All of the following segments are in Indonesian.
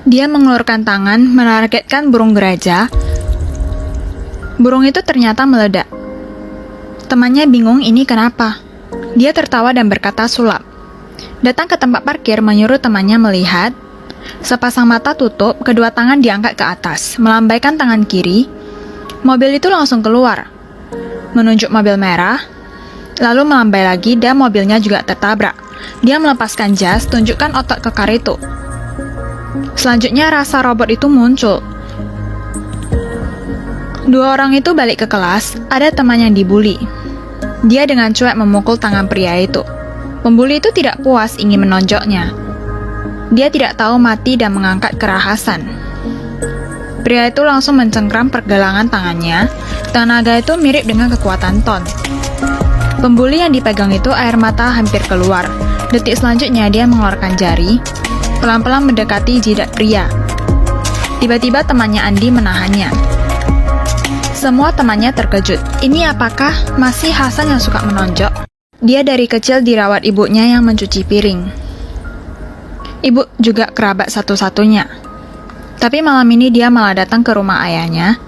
Dia mengelurkan tangan, menargetkan burung geraja. Burung itu ternyata meledak. Temannya bingung ini kenapa. Dia tertawa dan berkata sulap. Datang ke tempat parkir menyuruh temannya melihat. Sepasang mata tutup, kedua tangan diangkat ke atas, melambaikan tangan kiri. Mobil itu langsung keluar, menunjuk mobil merah, lalu melambai lagi dan mobilnya juga tertabrak. Dia melepaskan jas, tunjukkan otot kekar itu. Selanjutnya rasa robot itu muncul. Dua orang itu balik ke kelas, ada teman yang dibully. Dia dengan cuek memukul tangan pria itu. Pembuli itu tidak puas ingin menonjoknya. Dia tidak tahu mati dan mengangkat kerahasan. Pria itu langsung mencengkram pergelangan tangannya. Tenaga itu mirip dengan kekuatan Ton. Pembuli yang dipegang itu air mata hampir keluar. Detik selanjutnya dia mengeluarkan jari, pelan-pelan mendekati jidat pria. Tiba-tiba temannya Andi menahannya. Semua temannya terkejut. Ini apakah masih Hasan yang suka menonjok? Dia dari kecil dirawat ibunya yang mencuci piring. Ibu juga kerabat satu-satunya. Tapi malam ini dia malah datang ke rumah ayahnya.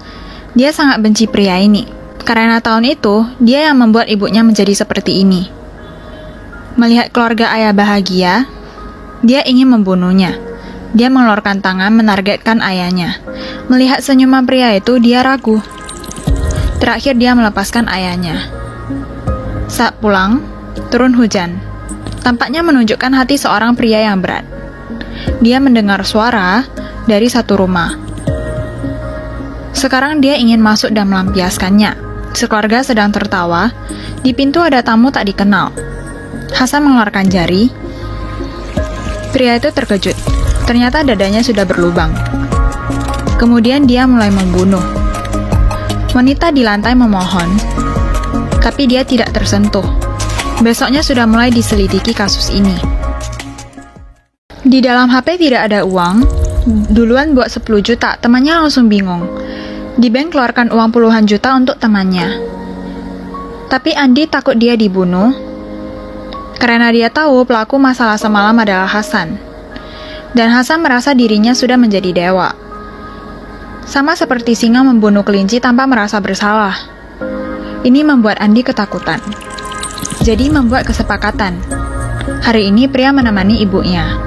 Dia sangat benci pria ini. Karena tahun itu, dia yang membuat ibunya menjadi seperti ini. Melihat keluarga ayah bahagia, dia ingin membunuhnya. Dia mengeluarkan tangan menargetkan ayahnya. Melihat senyuman pria itu, dia ragu. Terakhir dia melepaskan ayahnya. Saat pulang, turun hujan. Tampaknya menunjukkan hati seorang pria yang berat. Dia mendengar suara dari satu rumah. Sekarang dia ingin masuk dan melampiaskannya. Sekeluarga sedang tertawa. Di pintu ada tamu tak dikenal. Hasan mengeluarkan jari. Pria itu terkejut. Ternyata dadanya sudah berlubang. Kemudian dia mulai membunuh. Wanita di lantai memohon, tapi dia tidak tersentuh. Besoknya sudah mulai diselidiki kasus ini. Di dalam HP tidak ada uang. Duluan buat 10 juta, temannya langsung bingung. Di bank keluarkan uang puluhan juta untuk temannya. Tapi Andi takut dia dibunuh, karena dia tahu pelaku masalah semalam adalah Hasan. Dan Hasan merasa dirinya sudah menjadi dewa. Sama seperti singa membunuh kelinci tanpa merasa bersalah. Ini membuat Andi ketakutan. Jadi membuat kesepakatan. Hari ini pria menemani ibunya.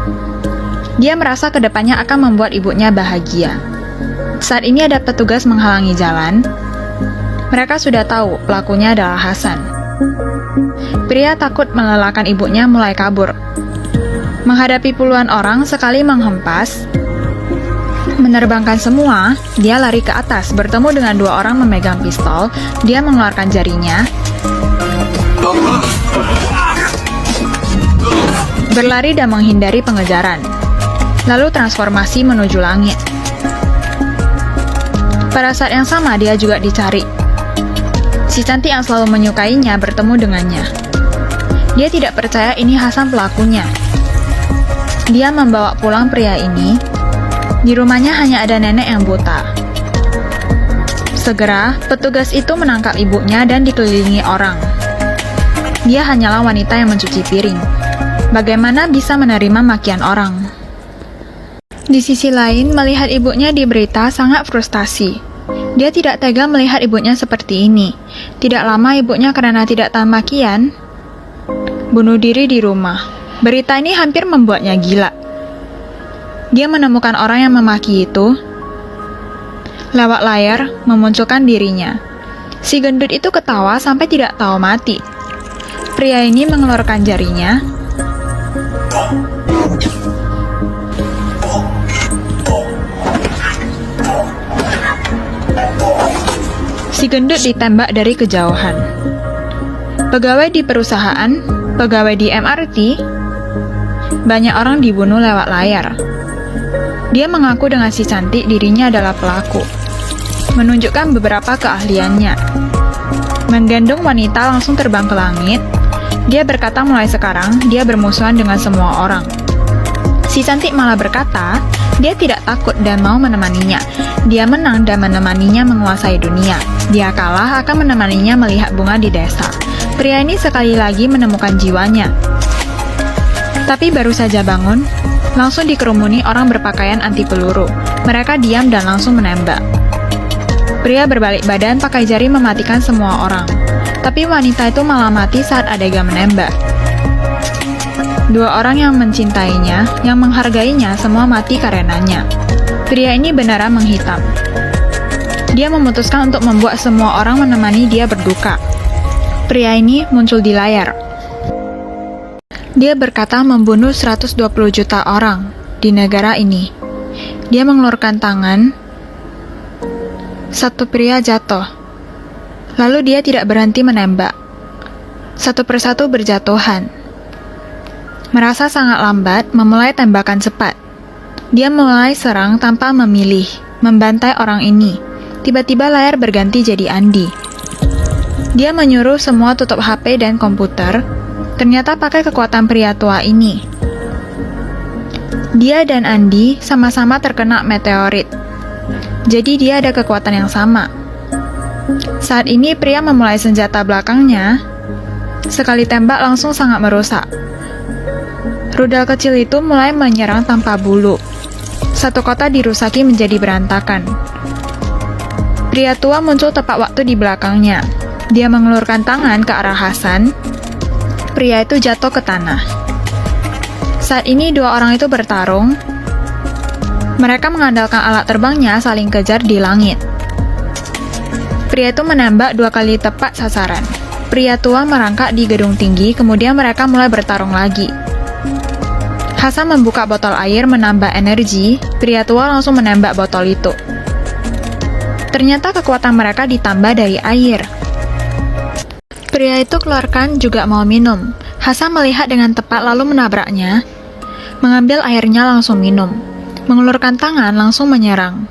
Dia merasa kedepannya akan membuat ibunya bahagia. Saat ini ada petugas menghalangi jalan. Mereka sudah tahu pelakunya adalah Hasan. Pria takut melelahkan ibunya mulai kabur. Menghadapi puluhan orang sekali menghempas, menerbangkan semua, dia lari ke atas, bertemu dengan dua orang memegang pistol. Dia mengeluarkan jarinya, berlari dan menghindari pengejaran. Lalu transformasi menuju langit. Pada saat yang sama dia juga dicari. Si cantik yang selalu menyukainya bertemu dengannya. Dia tidak percaya ini Hasan pelakunya. Dia membawa pulang pria ini. Di rumahnya hanya ada nenek yang buta. Segera, petugas itu menangkap ibunya dan dikelilingi orang. Dia hanyalah wanita yang mencuci piring. Bagaimana bisa menerima makian orang? Di sisi lain, melihat ibunya di berita sangat frustasi. Dia tidak tega melihat ibunya seperti ini. Tidak lama ibunya karena tidak tahan makian, bunuh diri di rumah. Berita ini hampir membuatnya gila. Dia menemukan orang yang memaki itu. Lewat layar, memunculkan dirinya. Si gendut itu ketawa sampai tidak tahu mati. Pria ini mengeluarkan jarinya. Si gendut ditembak dari kejauhan. Pegawai di perusahaan, pegawai di MRT, banyak orang dibunuh lewat layar. Dia mengaku dengan si cantik dirinya adalah pelaku. Menunjukkan beberapa keahliannya. Menggendong wanita langsung terbang ke langit. Dia berkata mulai sekarang dia bermusuhan dengan semua orang. Si cantik malah berkata dia tidak takut dan mau menemaninya. Dia menang dan menemaninya menguasai dunia. Dia kalah akan menemaninya melihat bunga di desa. Pria ini sekali lagi menemukan jiwanya. Tapi baru saja bangun, langsung dikerumuni orang berpakaian anti peluru. Mereka diam dan langsung menembak. Pria berbalik badan pakai jari mematikan semua orang. Tapi wanita itu malah mati saat adegan menembak. Dua orang yang mencintainya, yang menghargainya, semua mati karenanya. Pria ini beneran menghitam. Dia memutuskan untuk membuat semua orang menemani dia berduka. Pria ini muncul di layar. Dia berkata membunuh 120 juta orang di negara ini. Dia mengeluarkan tangan. Satu pria jatuh. Lalu dia tidak berhenti menembak. Satu persatu berjatuhan. Merasa sangat lambat, memulai tembakan cepat. Dia mulai serang tanpa memilih, membantai orang ini. Tiba-tiba layar berganti jadi Andi. Dia menyuruh semua tutup HP dan komputer. Ternyata pakai kekuatan pria tua ini. Dia dan Andi sama-sama terkena meteorit. Jadi dia ada kekuatan yang sama. Saat ini pria memulai senjata belakangnya. Sekali tembak langsung sangat merusak. Rudal kecil itu mulai menyerang tanpa bulu. Satu kota dirusaki menjadi berantakan. Pria tua muncul tepat waktu di belakangnya. Dia mengelurkan tangan ke arah Hasan. Pria itu jatuh ke tanah. Saat ini dua orang itu bertarung. Mereka mengandalkan alat terbangnya saling kejar di langit. Pria itu menembak 2 kali tepat sasaran. Pria tua merangkak di gedung tinggi, kemudian mereka mulai bertarung lagi. Hasan membuka botol air menambah energi. Pria tua langsung menembak botol itu. Ternyata kekuatan mereka ditambah dari air. Pria itu keluarkan juga mau minum. Hasan melihat dengan tepat lalu menabraknya. Mengambil airnya langsung minum. Mengulurkan tangan langsung menyerang.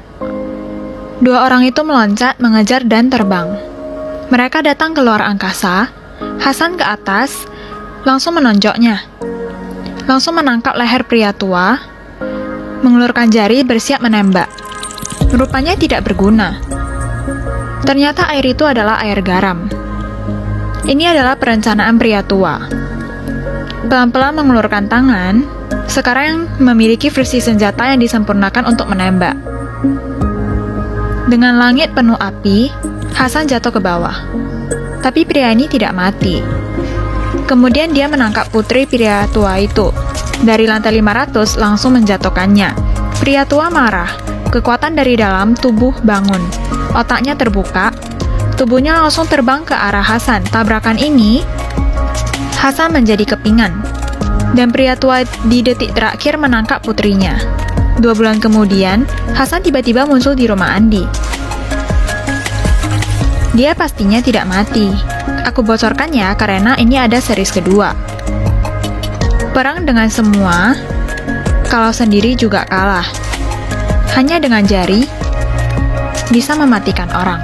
Dua orang itu meloncat, mengejar dan terbang. Mereka datang ke luar angkasa. Hasan ke atas, langsung menonjoknya. Langsung menangkap leher pria tua. Mengulurkan jari bersiap menembak. Rupanya tidak berguna. Ternyata air itu adalah air garam. Ini adalah perencanaan pria tua. Pelan-pelan mengulurkan tangan. Sekarang memiliki versi senjata yang disempurnakan untuk menembak. Dengan langit penuh api, Hasan jatuh ke bawah. Tapi pria ini tidak mati. Kemudian dia menangkap putri pria tua itu. Dari lantai 500 langsung menjatuhkannya. Pria tua marah. Kekuatan dari dalam tubuh bangun. Otaknya terbuka. Tubuhnya langsung terbang ke arah Hasan. Tabrakan ini, Hasan menjadi kepingan. Dan pria tua di detik terakhir menangkap putrinya. 2 bulan kemudian, Hasan tiba-tiba muncul di rumah Andi. Dia pastinya tidak mati. Aku bocorkannya karena ini ada series kedua. Perang dengan semua, kalau sendiri juga kalah. Hanya dengan jari, bisa mematikan orang.